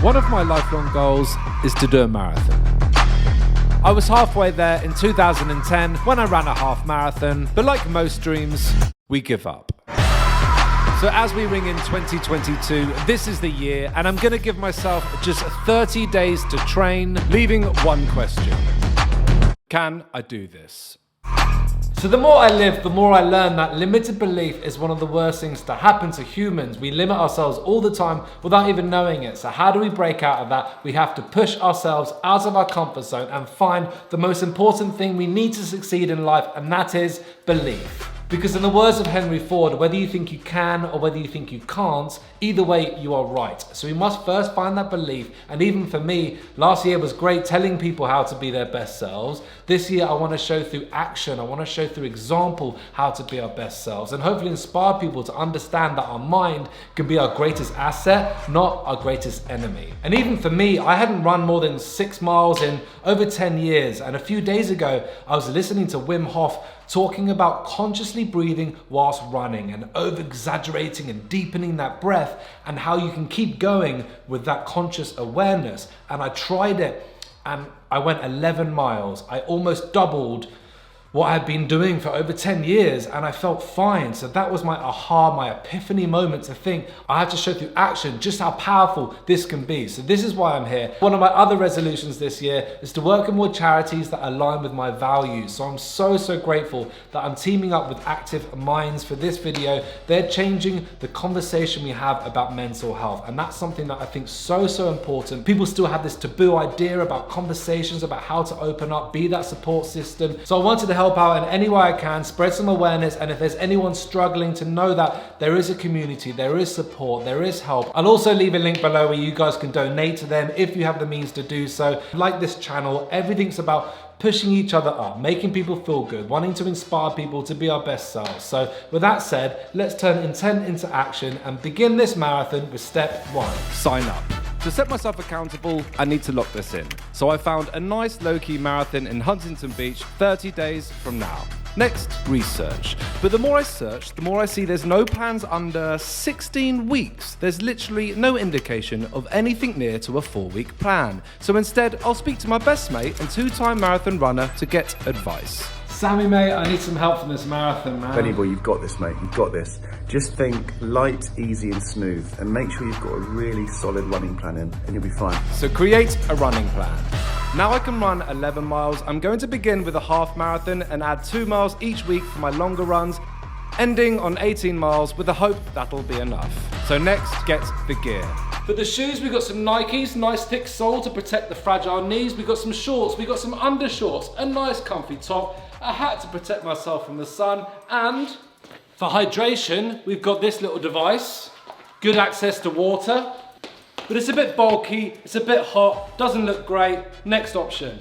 One of my lifelong goals is to do a marathon. I was halfway there in 2010 when I ran a half marathon, but like most dreams, we give up. So as we ring in 2022, this is the year, and I'm gonna give myself just 30 days to train, leaving one question. Can I do this? So the more I live, the more I learn that limited belief is one of the worst things to happen to humans. We limit ourselves all the time without even knowing it. So how do we break out of that? We have to push ourselves out of our comfort zone and find the most important thing we need to succeed in life, and that is belief. Because in the words of Henry Ford, whether you think you can or whether you think you can't, either way, you are right. So we must first find that belief. And even for me, last year was great telling people how to be their best selves. This year, I want to show through action. I want to show through example how to be our best selves, and hopefully inspire people to understand that our mind can be our greatest asset, not our greatest enemy. And even for me, I hadn't run more than 6 miles in over 10 years. And a few days ago, I was listening to Wim Hof talking about consciously breathing whilst running and over-exaggerating and deepening that breath, and how you can keep going with that conscious awareness. And I tried it and I went 11 miles. I almost doubled what I had been doing for over 10 years, and I felt fine. So that was my aha, my epiphany moment to think I have to show through action just how powerful this can be. So this is why I'm here. One of my other resolutions this year is to work with more charities that align with my values. So I'm so grateful that I'm teaming up with Active Minds for this video. They're changing the conversation we have about mental health, and that's something that I think is so important. People still have this taboo idea about conversations about how to open up, be that support system. So I wanted to help out in any way I can, spread some awareness, and if there's anyone struggling, to know that there is a community, there is support, there is help. I'll also leave a link below where you guys can donate to them if you have the means to do so. Like this channel, everything's about pushing each other up, making people feel good, wanting to inspire people to be our best selves. So with that said, let's turn intent into action and begin this marathon with step 1. Sign up. To set myself accountable, I need to lock this in. So I found a nice low-key marathon in Huntington Beach 30 days from now. Next, research. But the more I search, the more I see there's no plans under 16 weeks. There's literally no indication of anything near to a 4-week plan. So instead, I'll speak to my best mate and 2-time marathon runner to get advice. Sammy, mate, I need some help from this marathon, man. Benny boy, you've got this, mate. You've got this. Just think light, easy and smooth, and make sure you've got a really solid running plan in, and you'll be fine. So create a running plan. Now I can run 11 miles. I'm going to begin with a half marathon and add 2 miles each week for my longer runs, ending on 18 miles with the hope that'll be enough. So next, get the gear. For the shoes, we've got some Nikes, nice thick sole to protect the fragile knees. We've got some shorts, we've got some undershorts, a nice comfy top, a hat to protect myself from the sun, and for hydration, we've got this little device. Good access to water, but it's a bit bulky, it's a bit hot, doesn't look great. Next option,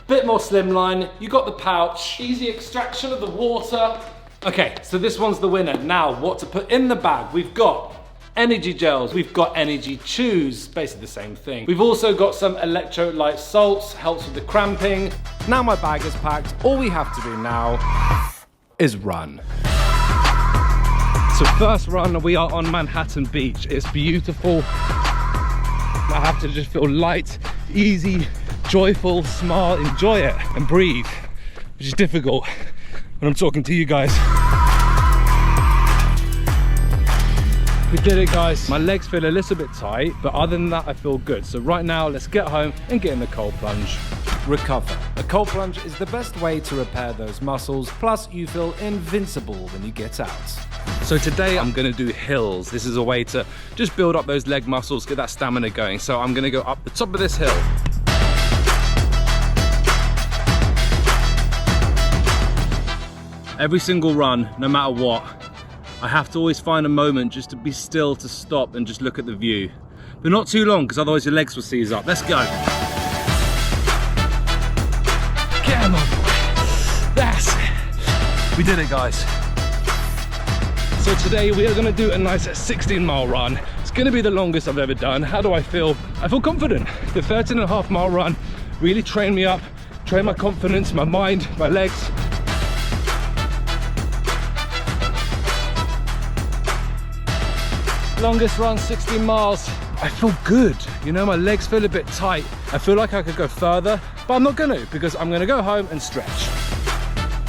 bit more slimline, you got the pouch, easy extraction of the water. Okay, so this one's the winner. Now, what to put in the bag? We've got energy gels, we've got energy chews, basically the same thing. We've also got some electrolyte salts, helps with the cramping. Now my bag is packed, all we have to do now is run. So first run, we are on Manhattan Beach. It's beautiful. I have to just feel light, easy, joyful, smile, enjoy it and breathe, which is difficult when I'm talking to you guys. We did it, guys. My legs feel a little bit tight, but other than that, I feel good. So right now, let's get home and get in the cold plunge. Recover. A cold plunge is the best way to repair those muscles, plus you feel invincible when you get out. So today I'm gonna do hills. This is a way to just build up those leg muscles, get that stamina going. So I'm gonna go up the top of this hill. Every single run, no matter what, I have to always find a moment just to be still, to stop and just look at the view. But not too long, because otherwise your legs will seize up. Let's go. Get him on. That's it. We did it, guys. So today we are gonna do a nice 16-mile run. It's gonna be the longest I've ever done. How do I feel? I feel confident. The 13.5-mile run really trained me up, trained my confidence, my mind, my legs. Longest run, 16 miles. I feel good. You know, my legs feel a bit tight. I feel like I could go further, but I'm not gonna, because I'm gonna go home and stretch.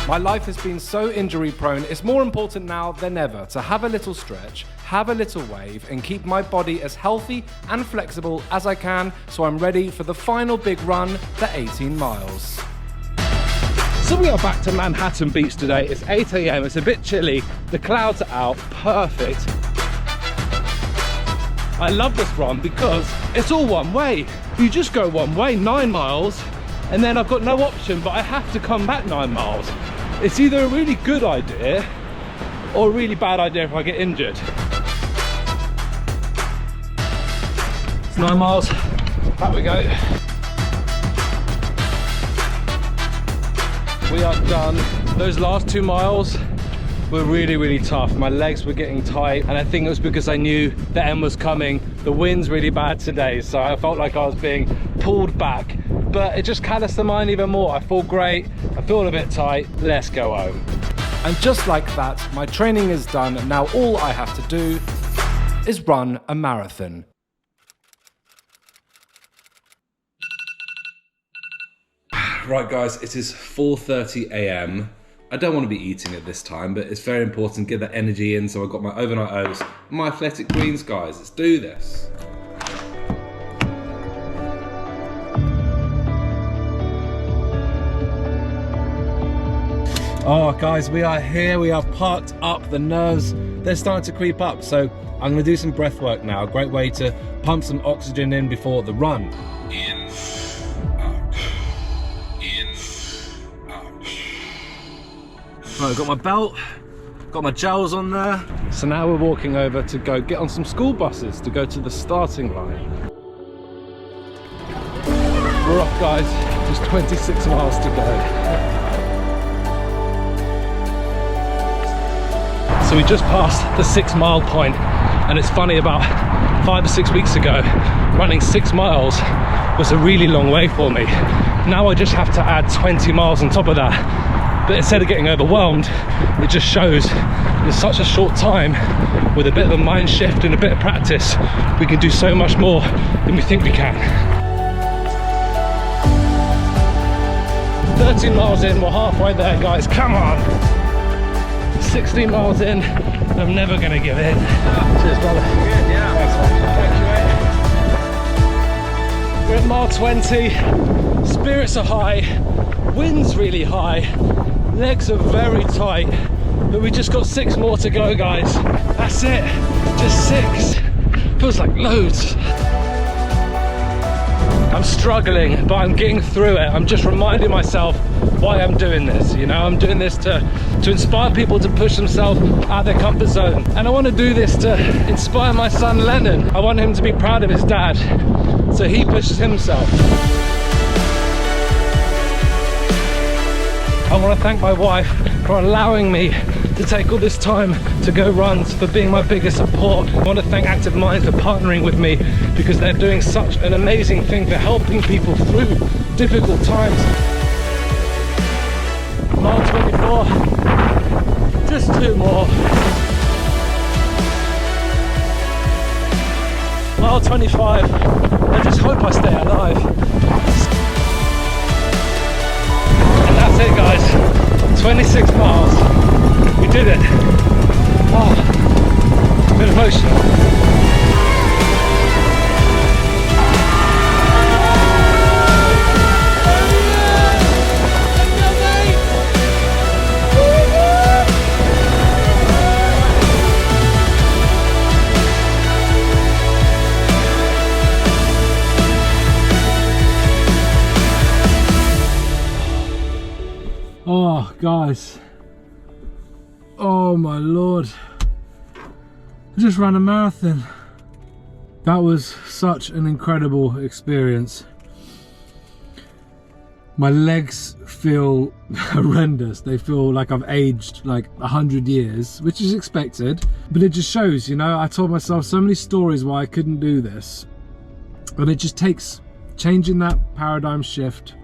My life has been so injury prone, it's more important now than ever to have a little stretch, have a little wave, and keep my body as healthy and flexible as I can, so I'm ready for the final big run, the 18 miles. So we are back to Manhattan Beach today. It's 8 AM, it's a bit chilly, the clouds are out, perfect. I love this run because it's all one way. You just go one way, 9 miles, and then I've got no option, but I have to come back 9 miles. It's either a really good idea or a really bad idea if I get injured. It's 9 miles, back we go. We are done. Those last 2 miles were really tough. My legs were getting tight, and I think it was because I knew the end was coming. The wind's really bad today, so I felt like I was being pulled back, but it just calloused the mind even more. I feel great, I feel a bit tight, let's go home. And just like that, my training is done, and now all I have to do is run a marathon. Right guys, it is 4:30 AM. I don't want to be eating at this time, but it's very important to get that energy in, so I've got my overnight oats and my athletic greens, guys. Let's do this. Oh guys, we are here, we are parked up. The nerves, they're starting to creep up, so I'm gonna do some breath work now. A great way to pump some oxygen in before the run. In, out, in, out. Right, I've got my belt, got my gels on there. So now we're walking over to go get on some school buses to go to the starting line. We're off guys, just 26 miles to go. So we just passed the 6 mile point, and it's funny, about 5 or 6 weeks ago, running 6 miles was a really long way for me. Now I just have to add 20 miles on top of that. But instead of getting overwhelmed, it just shows in such a short time, with a bit of a mind shift and a bit of practice, we can do so much more than we think we can. 13 miles in, we're halfway there guys, come on! 16 miles in, and I'm never gonna give in. Cheers brother. Good, yeah. Thank you mate. We're at mile 20, spirits are high, wind's really high, legs are very tight, but we just got 6 more to go guys. That's it, just 6. Feels like loads. I'm struggling, but I'm getting through it. I'm just reminding myself why I'm doing this. You know, I'm doing this to inspire people to push themselves out of their comfort zone. And I want to do this to inspire my son Lennon. I want him to be proud of his dad, so he pushes himself. I want to thank my wife for allowing me to take all this time to go runs, for being my biggest support. I want to thank Active Minds for partnering with me, because they're doing such an amazing thing for helping people through difficult times. Mile 24, just 2 more. Mile 25, I just hope I stay alive. And that's it guys, 26 miles, we did it. Oh, a bit emotional. Oh guys, oh my lord, I just ran a marathon. That was such an incredible experience. My legs feel horrendous. They feel like I've aged like 100 years, which is expected, but it just shows, you know, I told myself so many stories why I couldn't do this, and it just takes changing that paradigm shift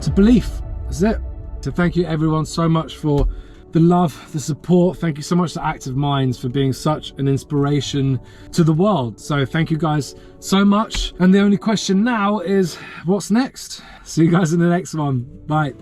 to belief. That's it. So thank you everyone so much for the love, the support. Thank you so much to Active Minds for being such an inspiration to the world. So thank you guys so much. And the only question now is, what's next? See you guys in the next one. Bye.